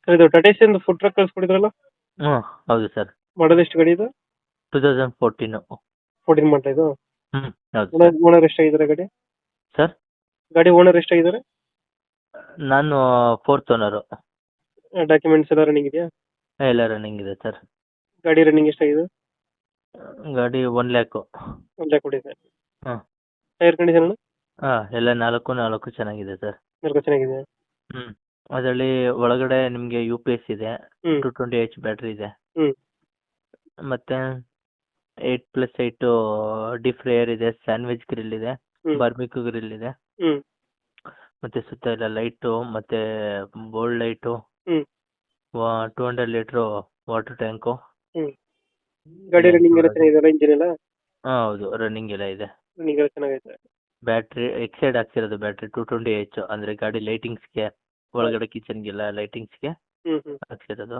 Sir ಇದು Tata ಏಸಿಯಿಂದ food truck ಕಳ್ಸ್ಕೊಡಿದ್ರಲ್ಲ, ಹ್ಞೂ ಹೌದು ಸರ್. ಮಾಡಲ್ ಎಷ್ಟು ಗಾಡಿ ಇದು? 2014. 14 ಮಾಡಲ ಇದು? ಹೌದು ಸರ್. ಓನರ್ ಎಷ್ಟಾಗಿದ್ದಾರೆ ಗಾಡಿ? ಸರ್ ಗಾಡಿ ಓನರ್ ಎಷ್ಟಾಗಿದ್ದಾರೆ? ನಾನು 4th ಓನರು. ಡಾಕ್ಯುಮೆಂಟ್ಸ್ ಎಲ್ಲ ರನ್ನಿಂಗ್ ಇದೆಯಾ? ಎಲ್ಲ ರನ್ನಿಂಗ್ ಇದೆ ಸರ್. ಗಾಡಿ ರನ್ನಿಂಗ್ ಎಷ್ಟಾಗಿದೆ? ಗಾಡಿ 1 lakh. 1 lakh ಕೊಟ್ಟಿದೆ. ಹಾಂ ಟೈರ್ ಕಂಡೀಷನ್ ಎಲ್ಲ ನಾಲ್ಕು ಚೆನ್ನಾಗಿದೆ ಸರ್. ನಾಲ್ಕು ಚೆನ್ನಾಗಿದೆ. ಹ್ಞೂ ಅದರಲ್ಲಿ ಒಳಗಡೆ ನಿಮಗೆ UPS ಇದೆ, ಹ್ಮ್ 220H ಬ್ಯಾಟ್ರಿ ಇದೆ, ಹ್ಮ್ ಮತ್ತು 8+8 ಡೀಪ್ ಫ್ರೈಯರ್ ಇದೆ, ಸ್ಯಾಂಡ್ವಿಚ್ ಗ್ರಿಲ್ ಇದೆ, ಹ್ಮ್ ಬಾರ್ಬಿಕ್ಯೂ ಗ್ರಿಲ್ ಇದೆ, ಹ್ಮ್ ಮತ್ತು ಸುತ್ತ ಎಲ್ಲ ಲೈಟು ಮತ್ತು ಬೋಲ್ಡ್ ಲೈಟು, ಹ್ಮ್ 200 ಲೀಟ್ರು ವಾಟರ್ ಟ್ಯಾಂಕು ಹ್ಮ್ ಗಾಡಿ ರನ್ನಿಂಗ್ ಎಲ್ಲ ಚೆನ್ನಾಗಿದೆ, ಇಂಜಿನ್ ಎಲ್ಲ ಹೌದು ರನ್ನಿಂಗ್ ಎಲ್ಲ ಇದೆ. ರನ್ನಿಂಗ್ ಎಲ್ಲ ಚೆನ್ನಾಗೈತೆ. ಬ್ಯಾಟ್ರಿ ಎಕ್ಸೈಡ್ ಹಾಕ್ಸಿರೋದು ಬ್ಯಾಟ್ರಿ 220H, ಅಂದರೆ ಗಾಡಿ ಲೈಟಿಂಗ್ಸ್ಗೆ ಒಳಗಡೆ ಕಿಚನ್ಗೆಲ್ಲ ಲೈಟಿಂಗ್ಸ್ಗೆ ಹ್ಮ್ ಹಾಕ್ಸಿರೋದು.